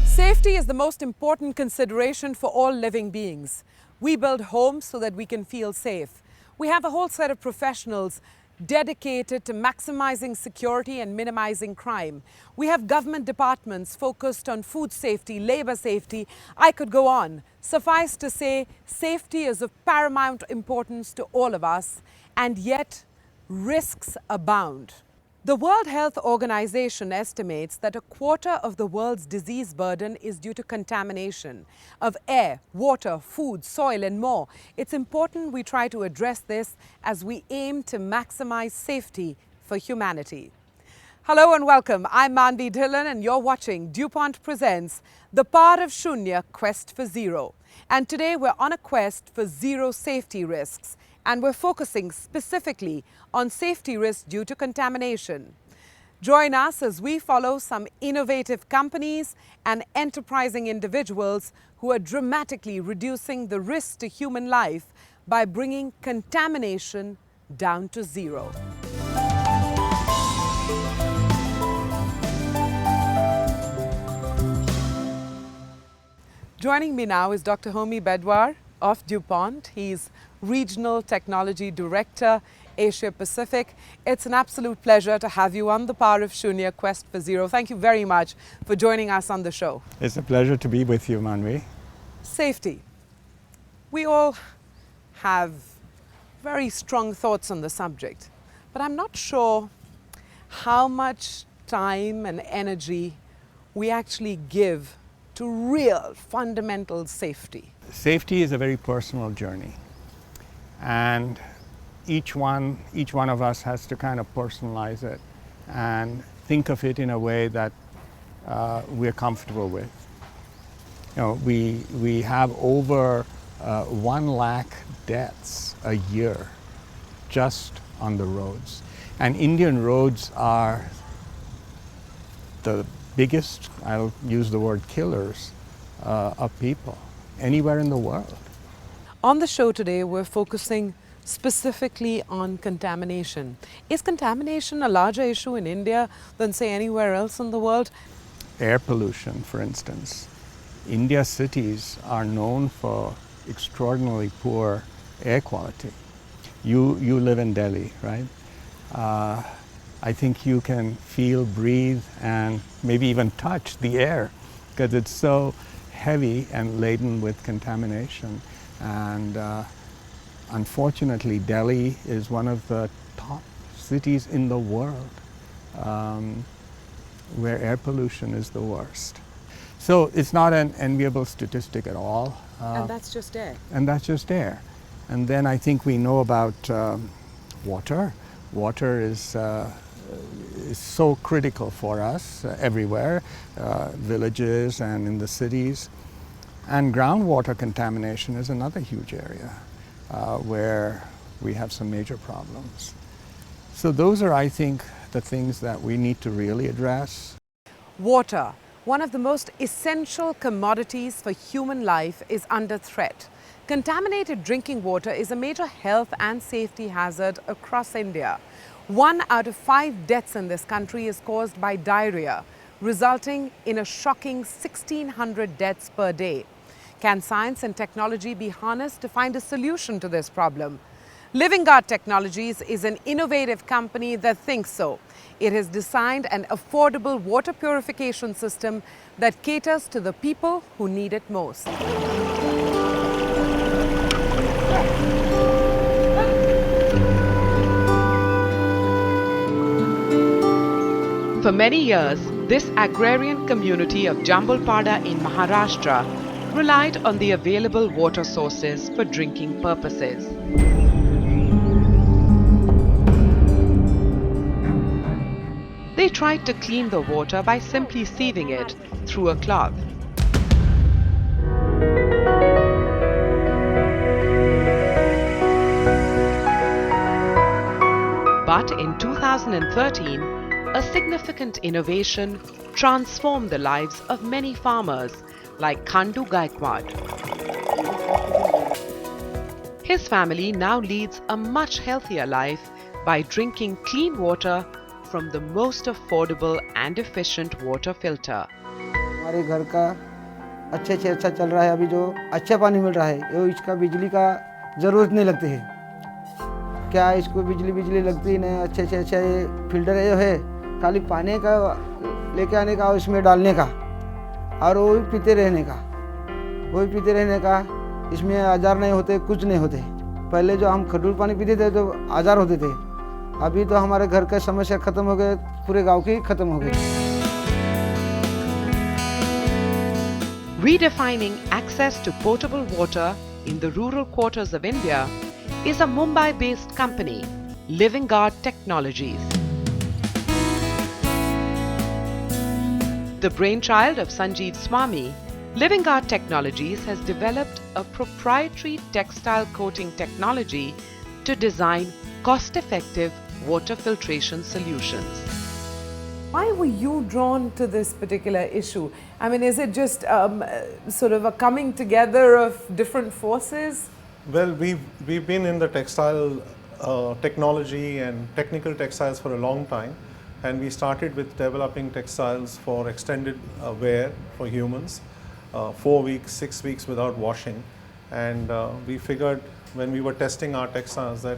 Safety is the most important consideration for all living beings. We build homes so that we can feel safe. We have a whole set of professionals dedicated to maximizing security and minimizing crime. We have government departments focused on food safety, labor safety. I could go on. Suffice to say, safety is of paramount importance to all of us, and yet risks abound. The World Health Organization estimates that a quarter of the world's disease burden is due to contamination of air, water, food, soil, and more. It's important we try to address this as we aim to maximize safety for humanity. Hello and welcome. I'm Manvi Dhillon and you're watching DuPont Presents The Power of Shunya Quest for Zero. And today we're on a quest for zero safety risks. And we're focusing specifically on safety risks due to contamination. Join us as we follow some innovative companies and enterprising individuals who are dramatically reducing the risk to human life by bringing contamination down to zero. Joining me now is Dr. Homi Bedwar of DuPont. He's Regional Technology Director, Asia Pacific. It's an absolute pleasure to have you on The Power of Shunya Quest for Zero. Thank you very much for joining us on the show. It's a pleasure to be with you, Manvi. Safety. We all have very strong thoughts on the subject, but I'm not sure how much time and energy we actually give to real fundamental safety. Safety is a very personal journey, and each one of us has to kind of personalize it and think of it in a way that we're comfortable with. You know, we have over 1 lakh deaths a year just on the roads, and Indian roads are the biggest, I'll use the word, killers of people anywhere in the world. On the show today, we're focusing specifically on contamination. Is contamination a larger issue in India than, say, anywhere else in the world? Air pollution, for instance. India's cities are known for extraordinarily poor air quality. You live in Delhi, right? I think you can feel, breathe, and maybe even touch the air because it's so heavy and laden with contamination. And unfortunately, Delhi is one of the top cities in the world where air pollution is the worst. So it's not an enviable statistic at all. And that's just air. And that's just air. And then I think we know about water. Water is so critical for us everywhere, villages and in the cities. And groundwater contamination is another huge area where we have some major problems. So those are, I think, the things that we need to really address. Water, one of the most essential commodities for human life, is under threat. Contaminated drinking water is a major health and safety hazard across India. 1 out of 5 deaths in this country is caused by diarrhea, resulting in a shocking 1,600 deaths per day. Can science and technology be harnessed to find a solution to this problem? Living Guard Technologies is an innovative company that thinks so. It has designed an affordable water purification system that caters to the people who need it most. For many years, this agrarian community of Jambalpada in Maharashtra relied on the available water sources for drinking purposes. They They tried to clean the water by simply sieving it through a cloth. But in 2013, a significant innovation transformed the lives of many farmers like Khandu Gaikwad. His family now leads a much healthier life by drinking clean water from the most affordable and efficient water filter. हमारे घर का अच्छे से अच्छा चल रहा है। अभी जो अच्छा पानी मिल रहा है वो इसका बिजली का ज़रूरत नहीं लगती है। क्या इसको बिजली लगती नहीं, अच्छे से अच्छा ये फिल्टर है खाली पानी का लेके आने का और इसमें डालने का और वही पीते रहने का इसमें आजार नहीं होते, कुछ नहीं होते। पहले जो हम खडूल पानी पीते थे तो आजार होते थे, अभी तो हमारे घर का समस्या खत्म हो गए, पूरे गांव की खत्म हो गई। Redefining access to potable water in the rural quarters of India is a Mumbai-based company, Living Guard Technologies. The brainchild of Sanjeev Swami, Living Guard Technologies has developed a proprietary textile coating technology to design cost-effective water filtration solutions. Why were you drawn to this particular issue? I mean, is it just sort of a coming together of different forces? Well, we've been in the textile technology and technical textiles for a long time, and we started with developing textiles for extended wear for humans, 4 weeks, 6 weeks without washing. And we figured when we were testing our textiles that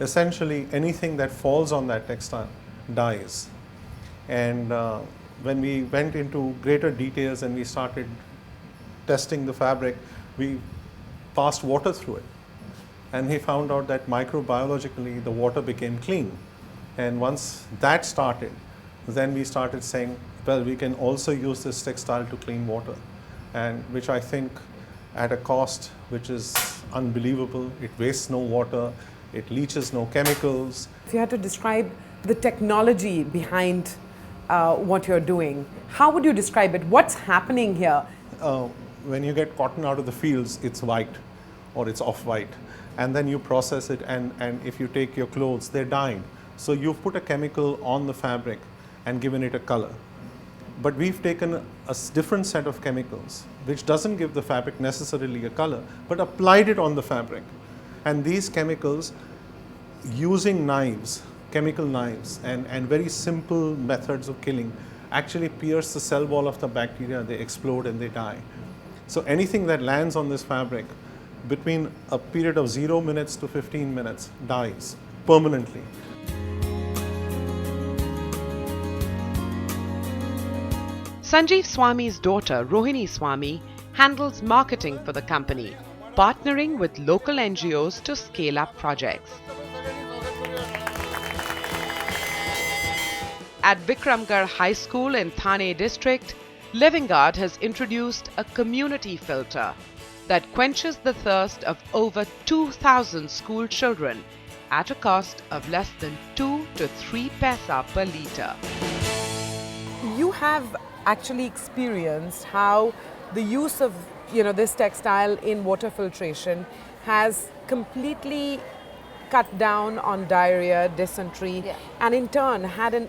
essentially anything that falls on that textile dies. And when we went into greater details and we started testing the fabric, we passed water through it. And we found out that microbiologically the water became clean. And once that started, then we started saying, well, we can also use this textile to clean water, and which I think at a cost which is unbelievable. It wastes no water, it leaches no chemicals. If you had to describe the technology behind what you're doing, how would you describe it? What's happening here? When you get cotton out of the fields, it's white or it's off-white, and then you process it, and if you take your clothes, they're dyed. So you've put a chemical on the fabric and given it a color. But we've taken a different set of chemicals which doesn't give the fabric necessarily a color, but applied it on the fabric. And these chemicals, using knives, chemical knives, and very simple methods of killing, actually pierce the cell wall of the bacteria, they explode and they die. So anything that lands on this fabric between a period of 0 minutes to 15 minutes dies permanently. Sanjeev Swami's daughter, Rohini Swami, handles marketing for the company, partnering with local NGOs to scale up projects. At Vikramgarh High School in Thane district, Living Guard has introduced a community filter that quenches the thirst of over 2,000 school children at a cost of less than 2 to 3 paisa per litre. You have actually experienced how the use of this textile in water filtration has completely cut down on diarrhea, dysentery, and in turn had an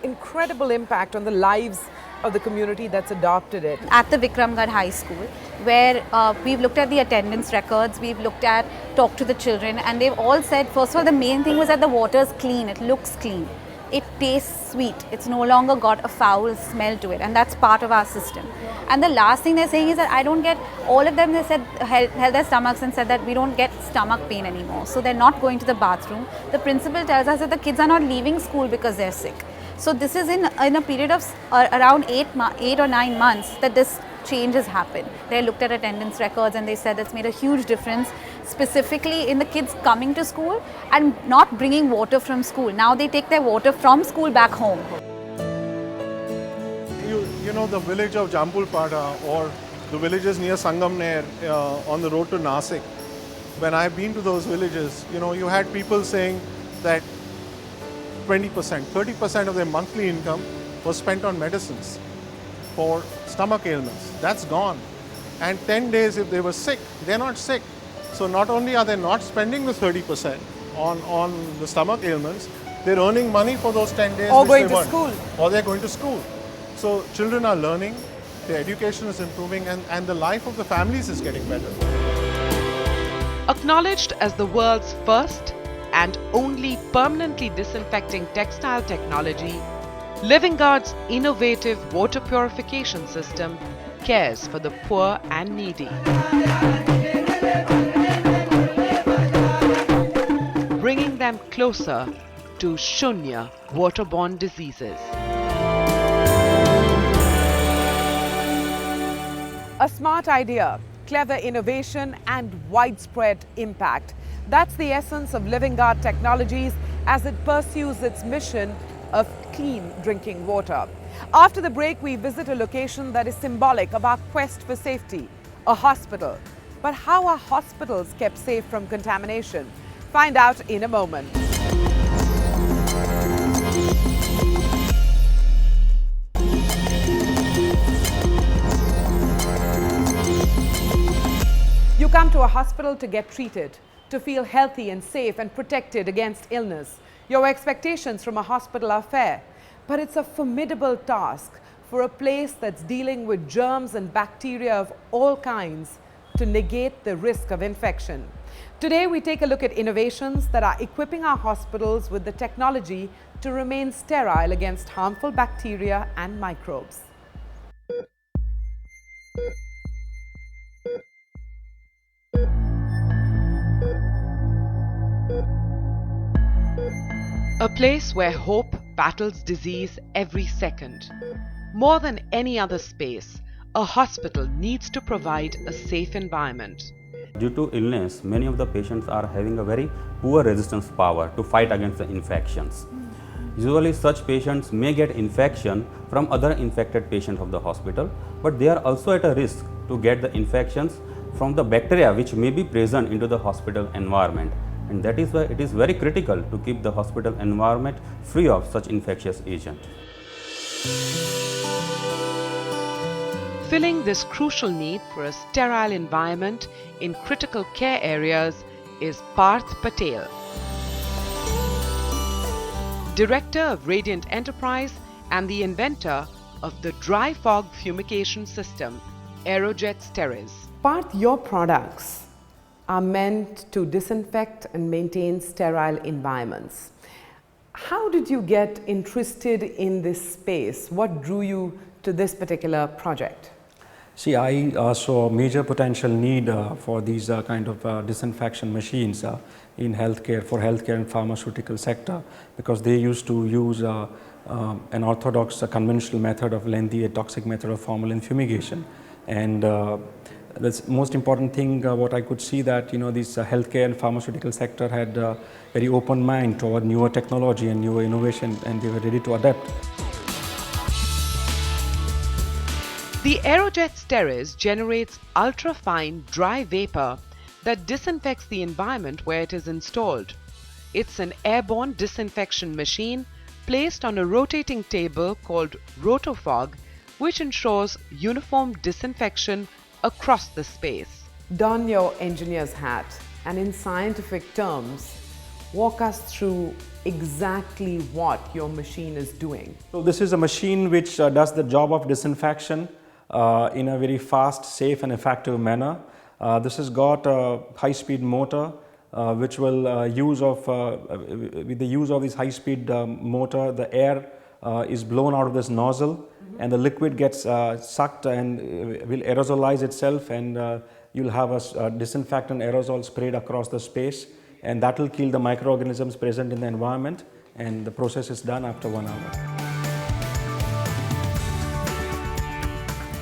incredible impact on the lives of the community that's adopted it. At the Vikramgarh High School, where we've looked at the attendance records, we've talked to the children, and they've all said, first of all, the main thing was that the water is clean, it looks clean. It tastes sweet. It's no longer got a foul smell to it, and that's part of our system. And the last thing they're saying is that I don't get, all of them, they said, held their stomachs and said that we don't get stomach pain anymore. So they're not going to the bathroom. The principal tells us that the kids are not leaving school because they're sick. So this is in a period of around 8 or 9 months that this change has happened. They looked at attendance records and they said that's made a huge difference, specifically in the kids coming to school and not bringing water from school. Now they take their water from school back home. You know the village of Jampulpada or the villages near Sangamner on the road to Nasik. When I've been to those villages, you had people saying that 20%, 30% of their monthly income was spent on medicines for stomach ailments. That's gone. And 10 days if they were sick, they're not sick. So not only are they not spending the 30% on the stomach ailments, they're earning money for those 10 days. Or which going they to weren't. school. Or they're going to school. So children are learning, their education is improving, and the life of the families is getting better. Acknowledged as the world's first and only permanently disinfecting textile technology, Living Guard's innovative water purification system cares for the poor and needy, bringing them closer to Shunya waterborne diseases. A smart idea, clever innovation and widespread impact. That's the essence of Living Guard Technologies as it pursues its mission of clean drinking water. After the break, we visit a location that is symbolic of our quest for safety, a hospital. But how are hospitals kept safe from contamination? Find out in a moment. You come to a hospital to get treated, to feel healthy and safe and protected against illness. Your expectations from a hospital are fair, but it's a formidable task for a place that's dealing with germs and bacteria of all kinds to negate the risk of infection. Today, we take a look at innovations that are equipping our hospitals with the technology to remain sterile against harmful bacteria and microbes. A place where hope battles disease every second. More than any other space, a hospital needs to provide a safe environment. Due to illness, many of the patients are having a very poor resistance power to fight against the infections. Usually such patients may get infection from other infected patients of the hospital, but they are also at a risk to get the infections from the bacteria which may be present into the hospital environment. And that is why it is very critical to keep the hospital environment free of such infectious agent. Filling this crucial need for a sterile environment in critical care areas is Parth Patel, Director of Radiant Enterprise and the inventor of the dry fog fumigation system, Aerojet Steris. Parth, your products are meant to disinfect and maintain sterile environments. How did you get interested in this space? What drew you to this particular project? See, I saw a major potential need for these kind of disinfection machines in healthcare, for healthcare and pharmaceutical sector, because they used to use an orthodox conventional method of lengthy toxic method of formalin fumigation. And the most important thing what I could see that this healthcare and pharmaceutical sector had a very open mind toward newer technology and newer innovation, and they were ready to adapt. The Aerojet Steris generates ultra-fine dry vapor that disinfects the environment where it is installed. It's an airborne disinfection machine placed on a rotating table called rotofog, which ensures uniform disinfection across the space. Don your engineer's hat and in scientific terms, walk us through exactly what your machine is doing. So this is a machine which does the job of disinfection in a very fast, safe and effective manner. This has got a high-speed motor which will with the use of this high-speed motor, the air is blown out of this nozzle, and the liquid gets sucked and will aerosolize itself, and you'll have a disinfectant aerosol sprayed across the space, and that will kill the microorganisms present in the environment, and the process is done after 1 hour.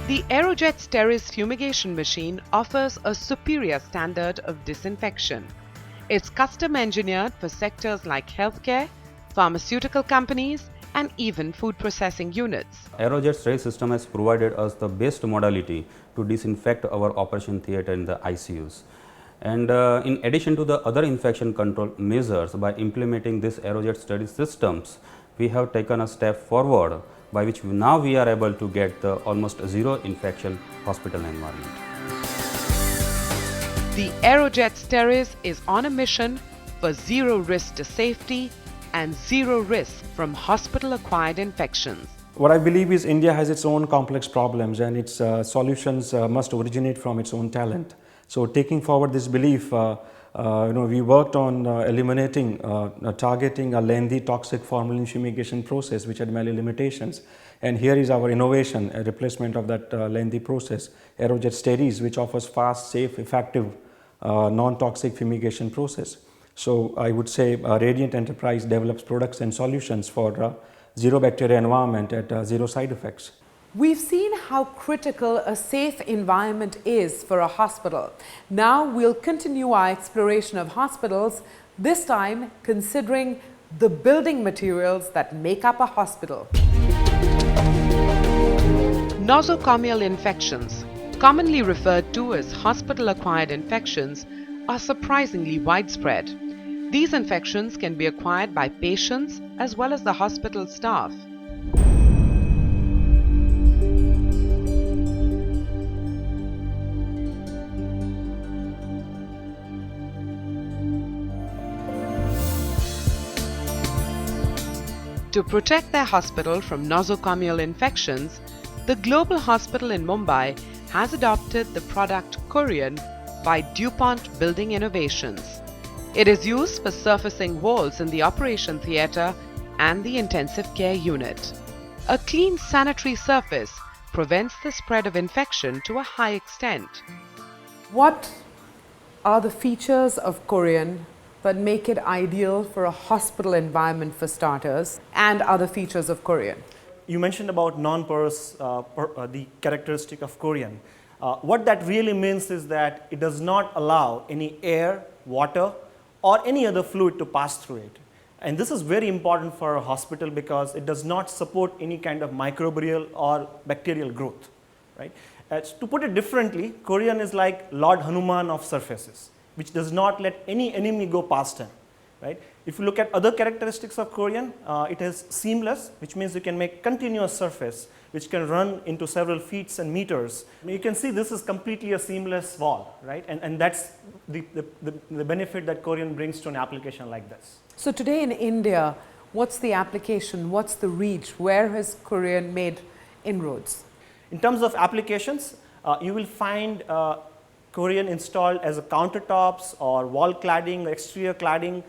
The Aerojet Steris fumigation machine offers a superior standard of disinfection. It's custom engineered for sectors like healthcare, pharmaceutical companies, and even food processing units. Aerojet Steris system has provided us the best modality to disinfect our operation theatre in the ICUs. And in addition to the other infection control measures, by implementing this aerojet study systems, we have taken a step forward by which now we are able to get the almost zero infection hospital environment. The Aerojet Steris is on a mission for zero risk to safety and zero risk from hospital-acquired infections. What I believe is India has its own complex problems, and its solutions must originate from its own talent. So taking forward this belief, we worked on eliminating, targeting a lengthy toxic formalin fumigation process which had many limitations. And here is our innovation, a replacement of that lengthy process, Aerojet Steris, which offers fast, safe, effective, non-toxic fumigation process. So I would say Radiant Enterprise develops products and solutions for zero bacteria environment at zero side effects. We've seen how critical a safe environment is for a hospital. Now we'll continue our exploration of hospitals, this time considering the building materials that make up a hospital. Nosocomial infections, commonly referred to as hospital-acquired infections, are surprisingly widespread. These infections can be acquired by patients as well as the hospital staff. To protect their hospital from nosocomial infections, the Global Hospital in Mumbai has adopted the product Corian by DuPont Building Innovations. It is used for surfacing walls in the operation theatre and the intensive care unit. A clean sanitary surface prevents the spread of infection to a high extent. What are the features of Corian that make it ideal for a hospital environment for starters, and other features of Corian? You mentioned about non-porous, the characteristic of Corian. What that really means is that it does not allow any air, water, or any other fluid to pass through it. And this is very important for a hospital because it does not support any kind of microbial or bacterial growth. Right? To put it differently, Corian is like Lord Hanuman of surfaces, which does not let any enemy go past him. Right? If you look at other characteristics of Corian, it is seamless, which means you can make continuous surface, which can run into several feet and meters. You can see this is completely a seamless wall, right? And that's the benefit that Corian brings to an application like this. So today in India, what's the application? What's the reach? Where has Corian made inroads? In terms of applications, you will find Corian installed as a countertops or wall cladding, exterior cladding,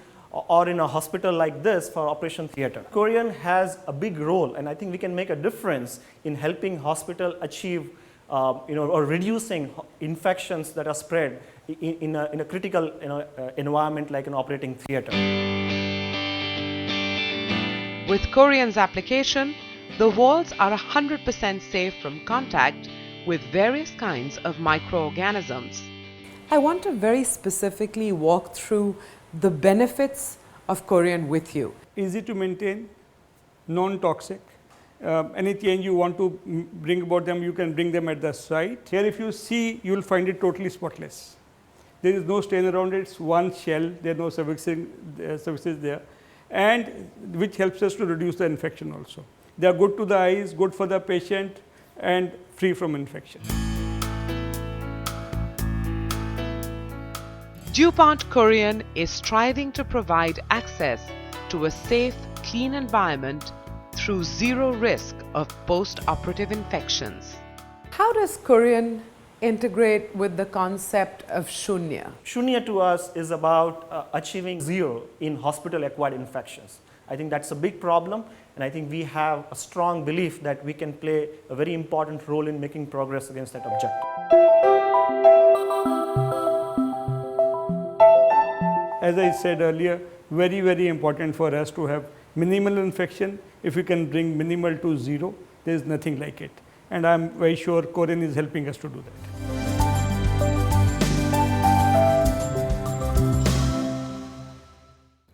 or in a hospital like this for operation theatre. Corian has a big role, and I think we can make a difference in helping hospital achieve or reducing infections that are spread in a critical environment like an operating theatre. With Corian's application, the walls are 100% safe from contact with various kinds of microorganisms. I want to very specifically walk through the benefits of Corian with you. Easy to maintain, non-toxic. Any change you want to bring about them, you can bring them at the site. Here if you see, you will find it totally spotless. There is no stain around it, it's one shell, there are no surfaces there, and which helps us to reduce the infection also. They are good to the eyes, good for the patient, and free from infection. DuPont Corian is striving to provide access to a safe, clean environment through zero risk of post-operative infections. How does Corian integrate with the concept of Shunya? Shunya to us is about achieving zero in hospital-acquired infections. I think that's a big problem, and I think we have a strong belief that we can play a very important role in making progress against that objective. As I said earlier, very, very important for us to have minimal infection. If we can bring minimal to zero, there is nothing like it. And I'm very sure Corian is helping us to do that.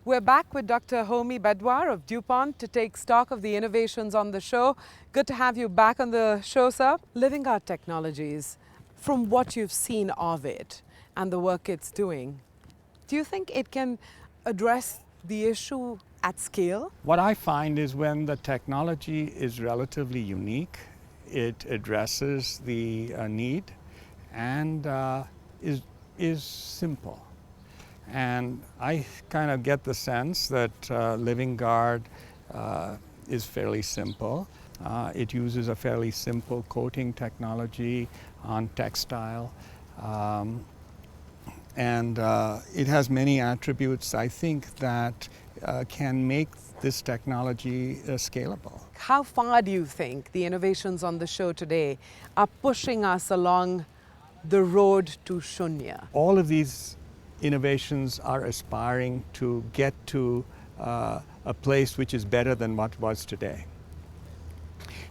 We're back with Dr. Homi Badwar of DuPont to take stock of the innovations on the show. Good to have you back on the show, sir. Living Art Technologies, from what you've seen of it, and the work it's doing, do you think it can address the issue at scale? What I find is when the technology is relatively unique, it addresses the need and is simple. And I kind of get the sense that Living Guard is fairly simple. It uses a fairly simple coating technology on textile. And it has many attributes, I think, that can make this technology scalable. How far do you think the innovations on the show today are pushing us along the road to Shunya? All of these innovations are aspiring to get to a place which is better than what was today.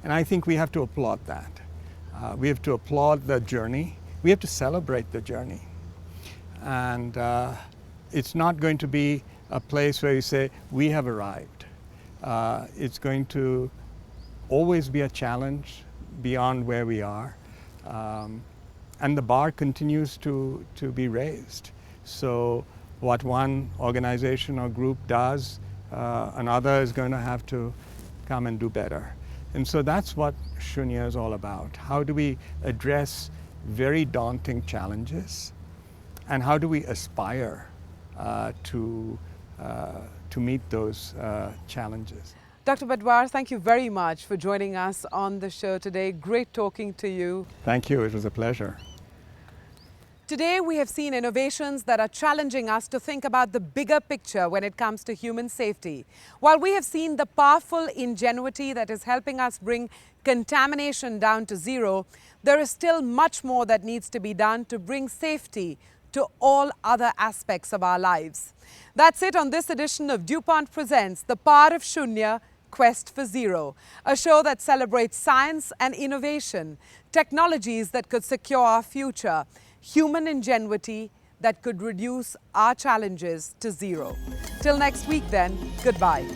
And I think we have to applaud that. We have to applaud the journey. We have to celebrate the journey. And it's not going to be a place where you say, we have arrived. It's going to always be a challenge beyond where we are. And the bar continues to be raised. So what one organization or group does, another is going to have to come and do better. And so that's what Shunya is all about. How do we address very daunting challenges? And how do we aspire to meet those challenges? Dr. Badwar, thank you very much for joining us on the show today. Great talking to you. Thank you. It was a pleasure. Today, we have seen innovations that are challenging us to think about the bigger picture when it comes to human safety. While we have seen the powerful ingenuity that is helping us bring contamination down to zero, there is still much more that needs to be done to bring safety to all other aspects of our lives. That's it on this edition of DuPont Presents The Power of Shunya, Quest for Zero, a show that celebrates science and innovation, technologies that could secure our future, human ingenuity that could reduce our challenges to zero. Till next week then, goodbye.